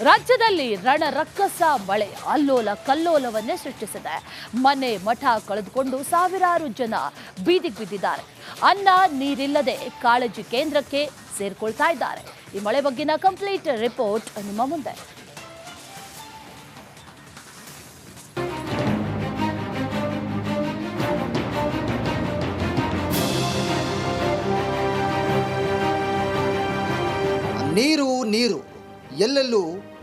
ರಾಜ್ಯದಲ್ಲಿ ರಣರಕ್ಕಸ ಮಳೆ ಅಲ್ಲೋಲ ಕಲ್ಲೋಲವನ್ನೇ ಸೃಷ್ಟಿಸಿದೆ. ಮನೆ ಮಠ ಕಳೆದುಕೊಂಡು ಸಾವಿರಾರು ಜನ ಬೀದಿಗೆ ಬಿದ್ದಿದ್ದಾರೆ. ಅನ್ನ ನೀರಿಲ್ಲದೆ ಕಾಳಜಿ ಕೇಂದ್ರಕ್ಕೆ ಸೇರ್ಕೊಳ್ತಾ ಇದ್ದಾರೆ. ಈ ಮಳೆ ಬಗ್ಗಿನ ಕಂಪ್ಲೀಟ್ ರಿಪೋರ್ಟ್ ನಿಮ್ಮ ಮುಂದೆ. ನೀರು ನೀರು ಎಲ್ಲೆಲ್ಲೂ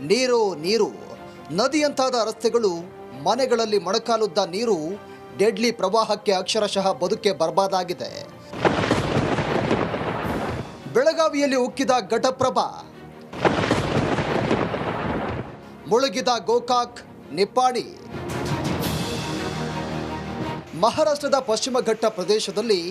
ನೀರೋ ನೀರು. ನದಿಯಂತಾದ ರಸ್ತೆಗಳು, ಮನೆಗಳಲ್ಲಿ ಮೊಣಕಾಲುದ್ದ ನೀರು, ಡೆಡ್ಲಿ ಪ್ರವಾಹಕ್ಕೆ ಅಕ್ಷರಶಃ ಬದುಕೆ ಬರ್ಬಾದಾಗಿದೆ. ಬೆಳಗಾವಿಯಲ್ಲಿ ಉಕ್ಕಿದ ಘಟಪ್ರಭಾ, ಮುಳುಗಿದ ಗೋಕಾಕ್, ನಿಪ್ಪಾಣಿ. ಮಹಾರಾಷ್ಟ್ರದ ಪಶ್ಚಿಮ ಘಟ್ಟ ಪ್ರದೇಶದಲ್ಲಿ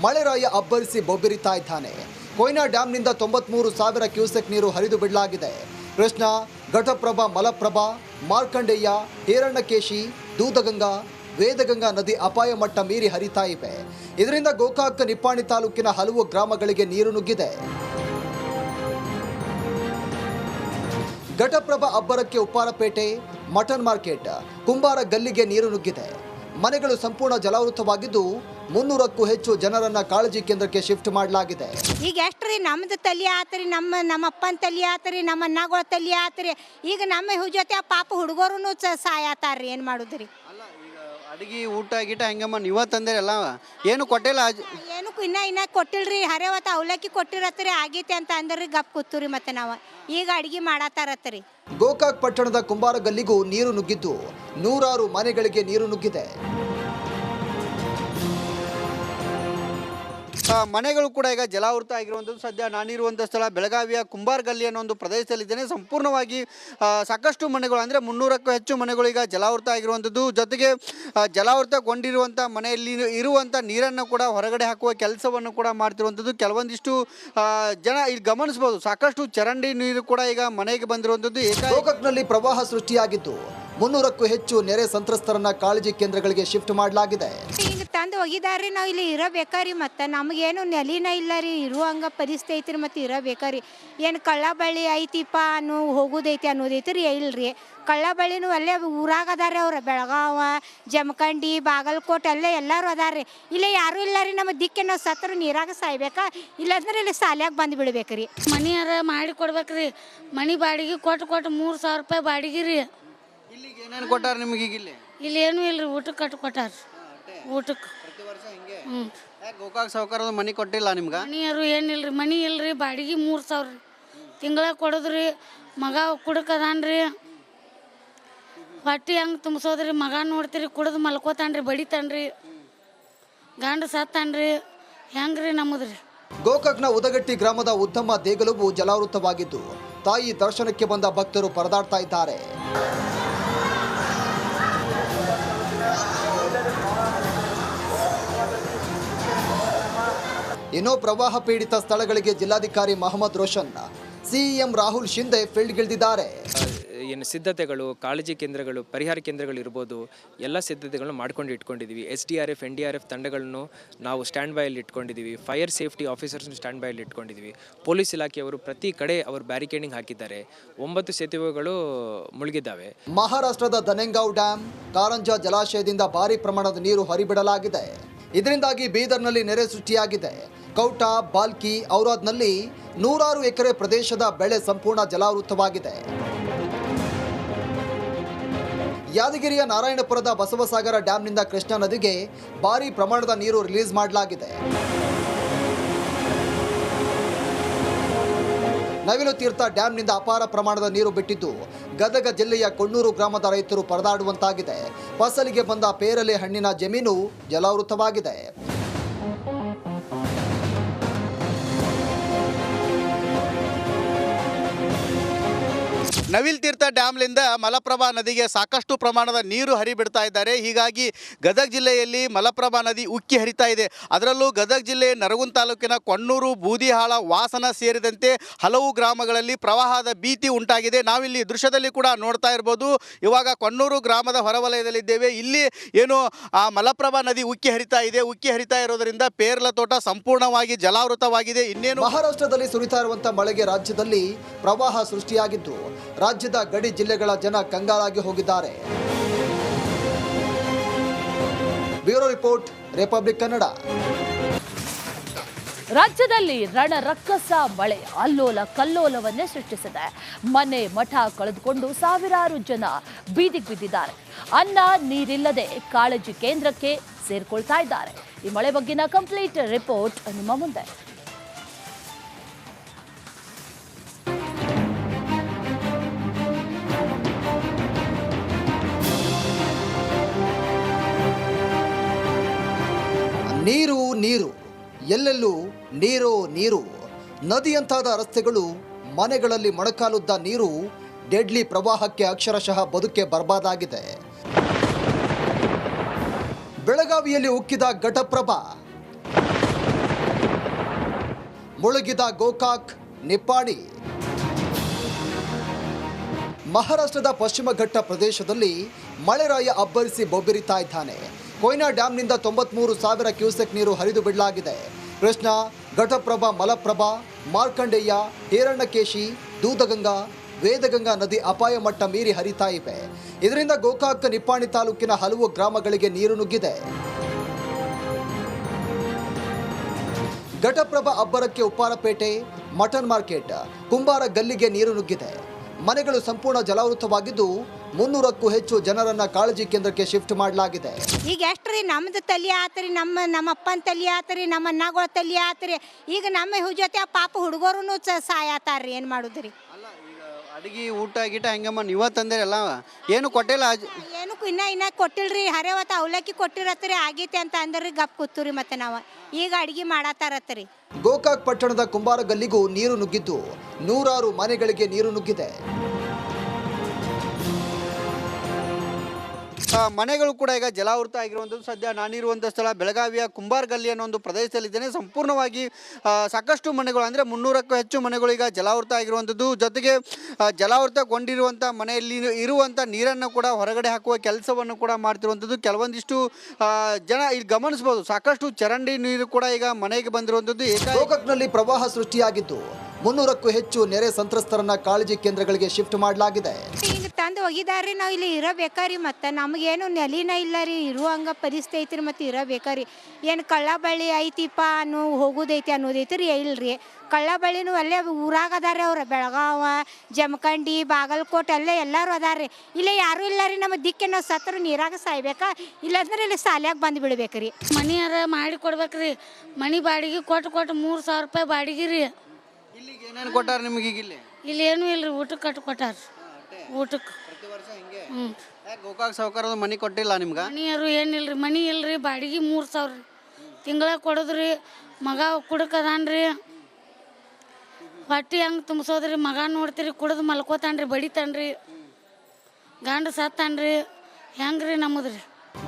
ಮಳೆರಾಯ ಅಬ್ಬರಿಸಿ ಬೊಬ್ಬಿರಿತಾ ಇದ್ದಾನೆ. ಕೊಯ್ನಾ ಡ್ಯಾಂನಿಂದ 93,000 ಕ್ಯೂಸೆಕ್ ನೀರು ಹರಿದು ಬಿಡಲಾಗಿದೆ. ಕೃಷ್ಣಾ, ಘಟಪ್ರಭಾ, ಮಲಪ್ರಭಾ, ಮಾರ್ಕಂಡೇಯ, ಹಿರಣ್ಯಕೇಶಿ, ದೂದಗಂಗಾ, ವೇದಗಂಗಾ ನದಿ ಅಪಾಯ ಮಟ್ಟ ಮೀರಿ ಹರಿತಾ ಇವೆ. ಇದರಿಂದ ಗೋಕಾಕ್, ನಿಪ್ಪಾಣಿ ತಾಲೂಕಿನ ಹಲವು ಗ್ರಾಮಗಳಿಗೆ ನೀರು ನುಗ್ಗಿದೆ. ಘಟಪ್ರಭಾ ಅಬ್ಬರಕ್ಕೆ ಉಪ್ಪಾರಪೇಟೆ, ಮಟನ್ ಮಾರ್ಕೆಟ್, ಕುಂಬಾರ ಗಲ್ಲಿಗೆ ನೀರು ನುಗ್ಗಿದೆ. ಮನೆಗಳು ಸಂಪೂರ್ಣ ಜಲಾವೃತವಾಗಿದ್ದು 300ಕ್ಕೂ ಹೆಚ್ಚು ಜನರನ್ನ ಕಾಳಜಿ ಕೇಂದ್ರಕ್ಕೆ ಶಿಫ್ಟ್ ಮಾಡಲಾಗಿದೆ. ಈಗ ಎಷ್ಟ್ರಿ ನಮ್ದು ತಲಿ ಆತ್ರಿ, ನಮ್ಮ ಅಪ್ಪನ ತಲಿ ಆತ್ರಿ, ನಮ್ಮ ಅಣ್ಣಗಳ ತಲಿ ಆತ್ರಿ. ಈಗ ನಮ್ಮ ಜೊತೆ ಪಾಪ ಹುಡುಗರು ಸಾಯತಾರ್ರಿ. ಏನು ಮಾಡುದ್ರಿ? ಅಡಿಗೆ ಊಟ ಗೀಟ ಹೆಂಗಮ್ಮ ನೀವ ತಂದೆ ಎಲ್ಲ ಏನು ಕೊಟ್ಟಿಲ್ಲ? ಏನು ಇನ್ನ ಕೊಟ್ಟಿಲ್ರಿ. ಹರೇವತ್ತ ಅವಲಕ್ಕಿ ಕೊಟ್ಟಿರತ್ರಿ, ಆಗೈತಿ ಅಂತ ಅಂದ್ರಿ ಗಪ್ ಕೂತ್ರಿ. ಮತ್ತೆ ನಾವು ಈಗ ಅಡಿಗೆ ಮಾಡತ್ತಾರತ್ರಿ. ಗೋಕಾಕ್ ಪಟ್ಟಣದ ಕುಂಬಾರ ಗಲ್ಲಿಗೂ ನೀರು ನುಗ್ಗಿದ್ದು ನೂರಾರು ಮನೆಗಳಿಗೆ ನೀರು ನುಗ್ಗಿದೆ. ಮನೆಗಳು ಕೂಡ ಈಗ ಜಲಾವೃತ ಆಗಿರುವಂಥದ್ದು. ಸದ್ಯ ನಾನಿರುವಂಥ ಸ್ಥಳ ಬೆಳಗಾವಿಯ ಕುಂಬಾರ ಗಲ್ಲಿ ಅನ್ನೋ ಒಂದು ಪ್ರದೇಶದಲ್ಲಿದ್ದೇನೆ. ಸಂಪೂರ್ಣವಾಗಿ ಸಾಕಷ್ಟು ಮನೆಗಳು ಅಂದರೆ 300ಕ್ಕೂ ಹೆಚ್ಚು ಮನೆಗಳು ಈಗ ಜಲಾವೃತ ಆಗಿರುವಂಥದ್ದು. ಜೊತೆಗೆ ಜಲಾವೃತಗೊಂಡಿರುವಂಥ ಮನೆಯಲ್ಲಿ ಇರುವಂಥ ನೀರನ್ನು ಕೂಡ ಹೊರಗಡೆ ಹಾಕುವ ಕೆಲಸವನ್ನು ಕೂಡ ಮಾಡ್ತಿರುವಂಥದ್ದು. ಕೆಲವೊಂದಿಷ್ಟು ಜನ ಇಲ್ಲಿ ಗಮನಿಸಬಹುದು, ಸಾಕಷ್ಟು ಚರಂಡಿ ನೀರು ಕೂಡ ಈಗ ಮನೆಗೆ ಬಂದಿರುವಂಥದ್ದು. ಗೋಕಾಕ್ನಲ್ಲಿ ಪ್ರವಾಹ ಸೃಷ್ಟಿಯಾಗಿದ್ದು 300ಕ್ಕೂ ಹೆಚ್ಚು ನೆರೆ ಸಂತ್ರಸ್ತರನ್ನ ಕಾಳಜಿ ಕೇಂದ್ರಗಳಿಗೆ ಶಿಫ್ಟ್ ಮಾಡಲಾಗಿದೆ. ಹಿಂಗೆ ತಂದು ಹೋಗಿದಾರ್ರಿ. ನಾವು ಇಲ್ಲಿ ಇರಬೇಕಾರಿ. ಮತ್ತು ನಮಗೇನು ನೆಲಿನ ಇಲ್ಲ ರೀ, ಇರುವಂಗೆ ಪರಿಸ್ಥಿತಿ ಐತ್ರಿ. ಮತ್ತು ಇರಬೇಕಾರಿ. ಏನು ಕಳ್ಳ ಬಳ್ಳಿ ಐತಿಪ್ಪ ಹೋಗೋದೈತಿ ಅನ್ನೋದೈತಿ ಇಲ್ರಿ. ಕಳ್ಳ ಬಳ್ಳಿನೂ ಅಲ್ಲೇ ಊರಾಗ ಅದಾರ. ಅವ್ರು ಬೆಳಗಾವ, ಜಮಖಂಡಿ, ಬಾಗಲಕೋಟೆ ಅಲ್ಲೇ ಎಲ್ಲರೂ ಅದಾರ್ರಿ. ಇಲ್ಲೇ ಯಾರೂ ಇಲ್ಲ ರೀ. ನಮ್ಮ ದಿಕ್ಕೆ ನಾವು ಸತ್ರ ನೀರಾಗ ಸಾಯ್ಬೇಕಾ, ಇಲ್ಲಾಂದ್ರೆ ಇಲ್ಲಿ ಸಾಲ್ಯಾಗ ಬಂದು ಬಿಡ್ಬೇಕ್ರಿ. ಮನೆಯಾರ ಮಾಡಿ ಕೊಡ್ಬೇಕ್ರಿ. ಮನೆ ಬಾಡಿಗೆ ಕೊಟ್ಟು 3,000 ರೂಪಾಯಿ ಬಾಡಿಗೆ ರೀ. ಇಲ್ಲಿಗೆ ಏನೇನು ಕೊಟ್ಟಾರ ನಿಮಗೆ? ಈಗ ಇಲ್ಲಿ ಏನೂ ಇಲ್ರಿ, ಊಟಕ್ಕೆ ಕಟ್ಟು ಕೊಟ್ಟಾರ. ಊಟಕ್ಕೆ ಪ್ರತಿ ವರ್ಷ ಹಿಂಗೆ. ಗೋಕಾಕ್ ಸಾವುಕಾರದ ಮನೆ ಕೊಟ್ಟಿಲ್ಲ ನಿಮ್ಗೆ? ಮನೆಯವರು ಏನಿಲ್ರಿ, ಮನೆ ಇಲ್ರಿ. ಬಾಡಿಗೆ 3,000 ರೀ. ತಿಂಗಳ ಕೊಡೋದ್ರಿ. ಮಗ ಕುಡಕದಾನ್ರಿ. ಹೊಟ್ಟಿ ಹೆಂಗೆ ತುಂಬಿಸೋದ್ರಿ? ಮಗ ನೋಡ್ತೀರಿ ಕುಡಿದು ಮಲ್ಕೋತಾನ್ರಿ, ಬಡಿತಾನ್ರಿ. ಗಂಡ ಸತ್ತಾನ್ರಿ. ಹೆಂಗ್ರಿ ನಮ್ಮದ್ರಿ? ಗೋಕಾಕ್ನ ಉದಗಟ್ಟಿ ಗ್ರಾಮದ ಉತ್ತಮ ದೇಗುಲವು ಜಲಾವೃತವಾಗಿದ್ದು ತಾಯಿ ದರ್ಶನಕ್ಕೆ ಬಂದ ಭಕ್ತರು ಪರದಾಡ್ತಾ ಇದ್ದಾರೆ. ಇನ್ನು ಪ್ರವಾಹ ಪೀಡಿತ ಸ್ಥಳಗಳಿಗೆ ಜಿಲ್ಲಾಧಿಕಾರಿ ಮಹಮ್ಮದ್ ರೋಷನ್, ಸಿಎಂ ರಾಹುಲ್ ಶಿಂದೆ ಫೀಲ್ಡ್ಗಿಳಿದಿದ್ದಾರೆ. ಏನು ಸಿದ್ಧತೆಗಳು, ಕಾಳಜಿ ಕೇಂದ್ರಗಳು, ಪರಿಹಾರ ಕೇಂದ್ರಗಳು ಇರ್ಬೋದು, ಎಲ್ಲ ಸಿದ್ಧತೆಗಳನ್ನು ಮಾಡ್ಕೊಂಡು ಇಟ್ಕೊಂಡಿದ್ದೀವಿ. SDRF, NDRF ತಂಡಗಳನ್ನು ನಾವು ಸ್ಟ್ಯಾಂಡ್ ಬೈಯಲ್ಲಿ ಇಟ್ಕೊಂಡಿದ್ದೀವಿ. ಫೈರ್ ಸೇಫ್ಟಿ ಆಫೀಸರ್ಸ್ನ ಸ್ಟ್ಯಾಂಡ್ ಬೈಯಲ್ಲಿ ಇಟ್ಕೊಂಡಿದ್ದೀವಿ. ಪೊಲೀಸ್ ಇಲಾಖೆಯವರು ಪ್ರತಿ ಕಡೆ ಅವರು ಬ್ಯಾರಿಕೇಡಿಂಗ್ ಹಾಕಿದ್ದಾರೆ. 9 ಸೇತುವೆಗಳು ಮುಳುಗಿದ್ದಾವೆ. ಮಹಾರಾಷ್ಟ್ರದ ದನೆಂಗಾಂವ್ ಡ್ಯಾಮ್, ಕಾರಂಜಾ ಜಲಾಶಯದಿಂದ ಭಾರಿ ಪ್ರಮಾಣದ ನೀರು ಹೊರಬಿಡಲಾಗಿದೆ. ಇದರಿಂದಾಗಿ ಬೀದರ್ನಲ್ಲಿ ನೆರೆ ಸೃಷ್ಟಿಯಾಗಿದೆ. ಕೌಟಾ, ಬಾಲ್ಕಿ, ಔರಾದ್ನಲ್ಲಿ ನೂರಾರು ಎಕರೆ ಪ್ರದೇಶದ ಬೆಳೆ ಸಂಪೂರ್ಣ ಜಲಾವೃತವಾಗಿದೆ. ಯಾದಗಿರಿಯ ನಾರಾಯಣಪುರದ ಬಸವಸಾಗರ ಡ್ಯಾಂನಿಂದ ಕೃಷ್ಣಾ ನದಿಗೆ ಭಾರಿ ಪ್ರಮಾಣದ ನೀರು ರಿಲೀಸ್ ಮಾಡಲಾಗಿದೆ. ನವಿಲು ತೀರ್ಥ ಡ್ಯಾಂನಿಂದ ಅಪಾರ ಪ್ರಮಾಣದ ನೀರು ಬಿಟ್ಟಿದ್ದು ಗದಗ ಜಿಲ್ಲೆಯ ಕೊಣ್ಣೂರು ಗ್ರಾಮದ ರೈತರು ಪರದಾಡುವಂತಾಗಿದೆ. ಫಸಲಿಗೆ ಬಂದ ಪೇರಲೆ ಹಣ್ಣಿನ ಜಮೀನು ಜಲಾವೃತವಾಗಿದೆ. ನವಿಲ್ ತೀರ್ಥ ಡ್ಯಾಮ್ಲಿಂದ ಮಲಪ್ರಭಾ ನದಿಗೆ ಸಾಕಷ್ಟು ಪ್ರಮಾಣದ ನೀರು ಹರಿಬಿಡ್ತಾ ಇದ್ದಾರೆ. ಹೀಗಾಗಿ ಗದಗ ಜಿಲ್ಲೆಯಲ್ಲಿ ಮಲಪ್ರಭಾ ನದಿ ಉಕ್ಕಿ ಹರಿತಾ ಇದೆ. ಅದರಲ್ಲೂ ಗದಗ ಜಿಲ್ಲೆ ನರಗುಂದ ತಾಲೂಕಿನ ಕೊಣ್ಣೂರು, ಬೂದಿಹಾಳ, ವಾಸನ ಸೇರಿದಂತೆ ಹಲವು ಗ್ರಾಮಗಳಲ್ಲಿ ಪ್ರವಾಹದ ಭೀತಿ ಉಂಟಾಗಿದೆ. ನಾವಿಲ್ಲಿ ದೃಶ್ಯದಲ್ಲಿ ಕೂಡ ನೋಡ್ತಾ ಇರ್ಬೋದು. ಇವಾಗ ಕೊಣ್ಣೂರು ಗ್ರಾಮದ ಹೊರವಲಯದಲ್ಲಿದ್ದೇವೆ. ಇಲ್ಲಿ ಏನು ಮಲಪ್ರಭಾ ನದಿ ಉಕ್ಕಿ ಹರಿತಾ ಇದೆ. ಉಕ್ಕಿ ಹರಿತಾ ಇರೋದರಿಂದ ಪೇರ್ಲ ತೋಟ ಸಂಪೂರ್ಣವಾಗಿ ಜಲಾವೃತವಾಗಿದೆ. ಇನ್ನೇನು ಮಹಾರಾಷ್ಟ್ರದಲ್ಲಿ ಸುರಿತಾ ಇರುವಂತಹ ಮಳೆಗೆ ರಾಜ್ಯದಲ್ಲಿ ಪ್ರವಾಹ ಸೃಷ್ಟಿಯಾಗಿದ್ದು ರಾಜ್ಯದ ಗಡಿ ಜಿಲ್ಲೆಗಳ ಜನ ಕಂಗಾಲಾಗಿ ಹೋಗಿದ್ದಾರೆ. Bureau report, republic Kannada. ರಾಜ್ಯದಲ್ಲಿ ರಣರಕ್ಕಸ ಮಳೆ ಅಲ್ಲೋಲ ಕಲ್ಲೋಲವನ್ನೇ ಸೃಷ್ಟಿಸಿದೆ. ಮನೆ ಮಠ ಕಳೆದುಕೊಂಡು ಸಾವಿರಾರು ಜನ ಬೀದಿಗೆ ಬಿದ್ದಿದ್ದಾರೆ. ಅನ್ನ ನೀರಿಲ್ಲದೆ ಕಾಳಜಿ ಕೇಂದ್ರಕ್ಕೆ ಸೇರ್ಕೊಳ್ತಾ ಇದ್ದಾರೆ. ಈ ಮಳೆ ಬಗ್ಗಿನ ಕಂಪ್ಲೀಟ್ ರಿಪೋರ್ಟ್ ನಿಮ್ಮ ಮುಂದೆ. ನೀರು ನೀರು, ಎಲ್ಲೆಲ್ಲೂ ನೀರೋ ನೀರು. ನದಿಯಂತಾದ ರಸ್ತೆಗಳು, ಮನೆಗಳಲ್ಲಿ ಮೊಣಕಾಲುದ್ದ ನೀರು, ಡೆಡ್ಲಿ ಪ್ರವಾಹಕ್ಕೆ ಅಕ್ಷರಶಃ ಬದುಕೆ ಬರ್ಬಾದಾಗಿದೆ. ಬೆಳಗಾವಿಯಲ್ಲಿ ಉಕ್ಕಿದ ಘಟಪ್ರಭಾ, ಮುಳುಗಿದ ಗೋಕಾಕ್, ನಿಪ್ಪಾಣಿ. ಮಹಾರಾಷ್ಟ್ರದ ಪಶ್ಚಿಮ ಘಟ್ಟ ಪ್ರದೇಶದಲ್ಲಿ ಮಳೆರಾಯ ಅಬ್ಬರಿಸಿ ಬೊಬ್ಬಿರಿತಾ ಇದ್ದಾನೆ. ಕೊಯ್ನಾ ಡ್ಯಾಂನಿಂದ 93,000 ಕ್ಯೂಸೆಕ್ ನೀರು ಹರಿದು ಬಿಡಲಾಗಿದೆ. ಕೃಷ್ಣಾ, ಘಟಪ್ರಭಾ, ಮಲಪ್ರಭಾ, ಮಾರ್ಕಂಡೇಯ, ಹಿರಣ್ಯಕೇಶಿ, ದೂದಗಂಗಾ, ವೇದಗಂಗಾ ನದಿ ಅಪಾಯ ಮಟ್ಟ ಮೀರಿ ಹರಿತಾ ಇವೆ. ಇದರಿಂದ ಗೋಕಾಕ್, ನಿಪ್ಪಾಣಿ ತಾಲೂಕಿನ ಹಲವು ಗ್ರಾಮಗಳಿಗೆ ನೀರು ನುಗ್ಗಿದೆ. ಘಟಪ್ರಭಾ ಅಬ್ಬರಕ್ಕೆ ಉಪ್ಪಾರಪೇಟೆ, ಮಟನ್ ಮಾರ್ಕೆಟ್, ಕುಂಬಾರ ಗಲ್ಲಿಗೆ ನೀರು ನುಗ್ಗಿದೆ. ಮನೆಗಳು ಸಂಪೂರ್ಣ ಜಲಾವೃತವಾಗಿದ್ದು 300ಕ್ಕೂ ಹೆಚ್ಚು ಜನರನ್ನ ಕಾಳಜಿ ಕೇಂದ್ರಕ್ಕೆ ಶಿಫ್ಟ್ ಮಾಡಲಾಗಿದೆ. ಈಗ ಎಷ್ಟ್ರಿ ನಮ್ದು ತಲಿ ಆತ್ರಿ, ನಮ್ಮ ಅಪ್ಪನ ತಲಿ ಆತ್ರಿ, ನಮ್ಮ ಅಣ್ಣಗಳ ತಲಿ ಆತ್ರಿ. ಈಗ ನಮ್ಮ ಜೊತೆ ಪಾಪ ಹುಡುಗರು ಸಾಯತಾರ್ರಿ, ಏನು ಮಾಡುದ್ರಿ? ಅಡಿಗೆ ಊಟ ಗೀಟ ಹೆಂಗಮ್ಮ ನೀವ ತಂದಿರಲ್ಲ, ಏನು ಕೊಟ್ಟಿಲ್ಲ? ಏನು ಇನ್ನ ಕೊಟ್ಟಿಲ್ರಿ. ಹರೇವತ್ತ ಅವಲಕ್ಕಿ ಕೊಟ್ಟಿರತ್ರಿ, ಆಗೈತೆ ಅಂತ ಅಂದ್ರಿ ಗಪ್ ಕೂತ್ರಿ. ಮತ್ತೆ ನಾವು ಈಗ ಅಡಿಗೆ ಮಾಡತ್ತಾರತ್ರಿ. ಗೋಕಾಕ್ ಪಟ್ಟಣದ ಕುಂಬಾರ ಗಲ್ಲಿಗೂ ನೀರು ನುಗ್ಗಿದ್ದು 100 ಮನೆಗಳಿಗೆ ನೀರು ನುಗ್ಗಿದೆ. ಮನೆಗಳು ಕೂಡ ಈಗ ಜಲಾವೃತ ಆಗಿರುವಂಥದ್ದು. ಸದ್ಯ ನಾನಿರುವಂಥ ಸ್ಥಳ ಬೆಳಗಾವಿಯ ಕುಂಬಾರ ಗಲ್ಲಿ ಅನ್ನೋ ಒಂದು ಪ್ರದೇಶದಲ್ಲಿದ್ದೇನೆ. ಸಂಪೂರ್ಣವಾಗಿ ಸಾಕಷ್ಟು ಮನೆಗಳು, ಅಂದರೆ 300ಕ್ಕೂ ಹೆಚ್ಚು ಮನೆಗಳು ಈಗ ಜಲಾವೃತ ಆಗಿರುವಂಥದ್ದು. ಜೊತೆಗೆ ಜಲಾವೃತಗೊಂಡಿರುವಂಥ ಮನೆಯಲ್ಲಿ ಇರುವಂಥ ನೀರನ್ನು ಕೂಡ ಹೊರಗಡೆ ಹಾಕುವ ಕೆಲಸವನ್ನು ಕೂಡ ಮಾಡ್ತಿರುವಂಥದ್ದು. ಕೆಲವೊಂದಿಷ್ಟು ಜನ ಇಲ್ಲಿ ಗಮನಿಸ್ಬೋದು, ಸಾಕಷ್ಟು ಚರಂಡಿ ನೀರು ಕೂಡ ಈಗ ಮನೆಗೆ ಬಂದಿರುವಂಥದ್ದು. ಗೋಕಾಕ್ನಲ್ಲಿ ಪ್ರವಾಹ ಸೃಷ್ಟಿಯಾಗಿದ್ದು 300ಕ್ಕೂ ಹೆಚ್ಚು ನೆರೆ ಸಂತ್ರಸ್ತರನ್ನ ಕಾಳಜಿ ಕೇಂದ್ರಗಳಿಗೆ ಶಿಫ್ಟ್ ಮಾಡಲಾಗಿದೆ. ಹಿಂಗೆ ತಂದು ಒಗಿದಾರ್ರಿ. ನಾವು ಇಲ್ಲಿ ಇರಬೇಕಾರಿ, ಮತ್ತು ನಮಗೇನು ನೆಲಿನ ಇಲ್ಲ ರೀ, ಇರುವಂಗ ಪರಿಸ್ಥಿತಿ ಐತ್ರಿ. ಮತ್ತು ಇರಬೇಕಾರಿ, ಏನು ಕಳ್ಳ ಬಳ್ಳಿ ಐತಿಪ್ಪ ಹೋಗೋದೈತಿ ಅನ್ನೋದೈತ್ರಿ. ಇಲ್ರಿ, ಕಳ್ಳ ಬಳ್ಳಿನೂ ಅಲ್ಲೇ ಊರಾಗ ಅದಾರೆ. ಅವ್ರು ಬೆಳಗಾವ, ಜಮಖಂಡಿ, ಬಾಗಲಕೋಟೆ ಅಲ್ಲೇ ಎಲ್ಲರೂ ಅದಾರ್ರಿ. ಇಲ್ಲೇ ಯಾರೂ ಇಲ್ಲ ರೀ. ನಮ್ಮ ದಿಕ್ಕೆ ನಾವು ಸತ್ರು ನೀರಾಗ ಸಾಯ್ಬೇಕಾ, ಇಲ್ಲಾಂದ್ರೆ ಇಲ್ಲಿ ಸಾಲ್ಯಾಗ ಬಂದು ಬಿಡ್ಬೇಕ್ರಿ. ಮನಿಯಾರ ಮಾಡಿ ಕೊಡ್ಬೇಕ್ರಿ. ಮನಿ ಬಾಡಿಗೆ ಕೊಟ್ಟು 3,000 ರೂಪಾಯಿ ಬಾಡಿಗೆ ರೀ. ಇಲ್ಲಿಗೆ ಏನೇನು ಕೊಟ್ಟಾರ ನಿಮಗೆ? ಈಗ ಇಲ್ಲಿ ಏನೂ ಇಲ್ರಿ, ಊಟಕ್ಕೆ ಕಟ್ಟು ಕೊಟ್ಟಾರ. ಊಟಕ್ಕೆ ಪ್ರತಿ ವರ್ಷ ಹಿಂಗೆ ಗೋಕಾಕ್ ಸಾವುಕಾರದ ಮನೆ ಕೊಟ್ಟಿಲ್ಲ ನಿಮ್ಗೆ? ಮನಿಯರು ಏನಿಲ್ರಿ, ಮನಿ ಇಲ್ರಿ, ಬಾಡಿಗೆ 3,000 ರೀ. ತಿಂಗಳ ಕೊಡೋದ್ರಿ. ಮಗ ಕುಡಕದಾನ್ರಿ, ಹೊಟ್ಟಿ ಹೆಂಗೆ ತುಂಬಿಸೋದ್ರಿ. ಮಗ ನೋಡ್ತೀರಿ ಕುಡಿದು ಮಲ್ಕೋತಾನ್ರಿ, ಬಡಿತಾನ್ರಿ. ಗಂಡ ಸತ್ತಾನ್ರಿ, ಹೆಂಗ್ರಿ ನಮ್ಮದ್ರಿ?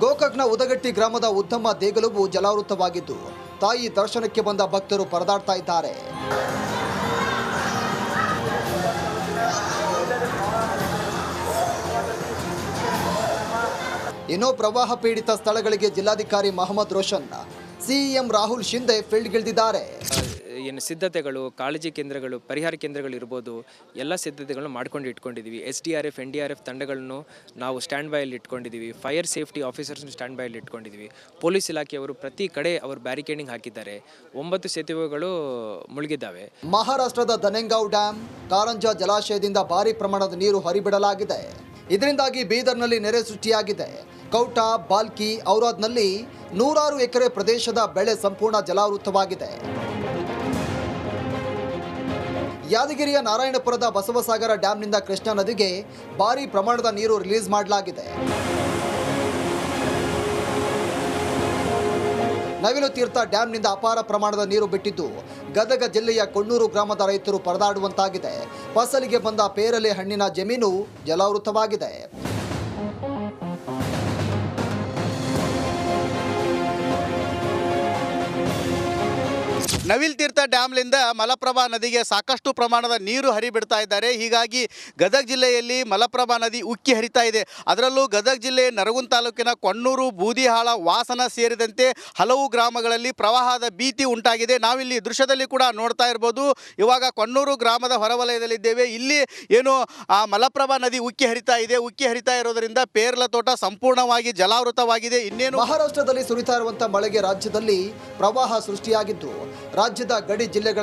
ಗೋಕಾಕ್ನ ಉದಗಟ್ಟಿ ಗ್ರಾಮದ ಉದ್ದಮ್ಮ ದೇಗುಲವು ಜಲಾವೃತವಾಗಿದ್ದು ತಾಯಿ ದರ್ಶನಕ್ಕೆ ಬಂದ ಭಕ್ತರು ಪರದಾಡ್ತಾ ಇದ್ದಾರೆ. ಇನ್ನು ಪ್ರವಾಹ ಪೀಡಿತ ಸ್ಥಳಗಳಿಗೆ ಜಿಲ್ಲಾಧಿಕಾರಿ ಮಹಮ್ಮದ್ ರೋಷನ್, ಸಿಎಂ ರಾಹುಲ್ ಶಿಂದೆ ಫೀಲ್ಡ್ಗಿಳಿದಿದ್ದಾರೆ. ಏನು ಸಿದ್ಧತೆಗಳು, ಕಾಳಜಿ ಕೇಂದ್ರಗಳು, ಪರಿಹಾರ ಕೇಂದ್ರಗಳು ಇರ್ಬೋದು, ಎಲ್ಲ ಸಿದ್ಧತೆಗಳನ್ನು ಮಾಡ್ಕೊಂಡು ಇಟ್ಕೊಂಡಿದ್ದೀವಿ. SDRF, NDRF ತಂಡಗಳನ್ನು ನಾವು ಸ್ಟ್ಯಾಂಡ್ ಬೈಯಲ್ಲಿ ಇಟ್ಕೊಂಡಿದ್ದೀವಿ. ಫೈರ್ ಸೇಫ್ಟಿ ಆಫೀಸರ್ಸ್ನ ಸ್ಟ್ಯಾಂಡ್ ಬೈಯಲ್ಲಿ ಇಟ್ಕೊಂಡಿದ್ದೀವಿ. ಪೊಲೀಸ್ ಇಲಾಖೆಯವರು ಪ್ರತಿ ಕಡೆ ಅವರು ಬ್ಯಾರಿಕೇಡಿಂಗ್ ಹಾಕಿದ್ದಾರೆ. 9 ಸೇತುವೆಗಳು ಮುಳುಗಿದ್ದಾವೆ. ಮಹಾರಾಷ್ಟ್ರದ ದನೆಂಗಾಂವ್ ಡ್ಯಾಮ್, ಕಾರಂಜಾ ಜಲಾಶಯದಿಂದ ಭಾರಿ ಪ್ರಮಾಣದ ನೀರು ಹರಿಬಿಡಲಾಗಿದೆ. ಇದರಿಂದಾಗಿ ಬೀದರ್ನಲ್ಲಿ ನೆರೆ ಸೃಷ್ಟಿಯಾಗಿದೆ. ಕೌಟಾ, ಬಾಲ್ಕಿ, ಔರಾದ್ನಲ್ಲಿ 100 ಎಕರೆ ಪ್ರದೇಶದ ಬೆಳೆ ಸಂಪೂರ್ಣ ಜಲಾವೃತವಾಗಿದೆ. ಯಾದಗಿರಿಯ ನಾರಾಯಣಪುರದ ಬಸವಸಾಗರ ಡ್ಯಾಂನಿಂದ ಕೃಷ್ಣಾ ನದಿಗೆ ಭಾರಿ ಪ್ರಮಾಣದ ನೀರು ರಿಲೀಸ್ ಮಾಡಲಾಗಿದೆ. ನವಿಲು ತೀರ್ಥ ಡ್ಯಾಂನಿಂದ ಅಪಾರ ಪ್ರಮಾಣದ ನೀರು ಬಿಟ್ಟಿದ್ದು ಗದಗ ಜಿಲ್ಲೆಯ ಕೊಣ್ಣೂರು ಗ್ರಾಮದ ರೈತರು ಪರದಾಡುವಂತಾಗಿದೆ. ಫಸಲಿಗೆ ಬಂದ ಪೇರಲೆ ಹಣ್ಣಿನ ಜಮೀನು ಜಲಾವೃತವಾಗಿದೆ. ನವಿಲ್ ತೀರ್ಥ ಡ್ಯಾಮ್ನಿಂದ ಮಲಪ್ರಭಾ ನದಿಗೆ ಸಾಕಷ್ಟು ಪ್ರಮಾಣದ ನೀರು ಹರಿಬಿಡ್ತಾ ಇದ್ದಾರೆ. ಹೀಗಾಗಿ ಗದಗ ಜಿಲ್ಲೆಯಲ್ಲಿ ಮಲಪ್ರಭಾ ನದಿ ಉಕ್ಕಿ ಹರಿತಾ ಇದೆ. ಅದರಲ್ಲೂ ಗದಗ ಜಿಲ್ಲೆ ನರಗುಂದ ತಾಲೂಕಿನ ಕೊಣ್ಣೂರು, ಬೂದಿಹಾಳ, ವಾಸನ ಸೇರಿದಂತೆ ಹಲವು ಗ್ರಾಮಗಳಲ್ಲಿ ಪ್ರವಾಹದ ಭೀತಿ ಉಂಟಾಗಿದೆ. ನಾವಿಲ್ಲಿ ದೃಶ್ಯದಲ್ಲಿ ಕೂಡ ನೋಡ್ತಾ ಇರ್ಬೋದು. ಇವಾಗ ಕೊಣ್ಣೂರು ಗ್ರಾಮದ ಹೊರವಲಯದಲ್ಲಿದ್ದೇವೆ. ಇಲ್ಲಿ ಏನು ಮಲಪ್ರಭಾ ನದಿ ಉಕ್ಕಿ ಹರಿತಾ ಇದೆ. ಉಕ್ಕಿ ಹರಿತಾ ಇರೋದರಿಂದ ಪೇರ್ಲ ತೋಟ ಸಂಪೂರ್ಣವಾಗಿ ಜಲಾವೃತವಾಗಿದೆ. ಇನ್ನೇನು ಮಹಾರಾಷ್ಟ್ರದಲ್ಲಿ ಸುರಿತಾ ಇರುವಂತಹ ಮಳೆಗೆ ರಾಜ್ಯದಲ್ಲಿ ಪ್ರವಾಹ ಸೃಷ್ಟಿಯಾಗಿದ್ದು ರಾಜ್ಯದ ಗಡಿ ಜಿಲ್ಲೆಗಳ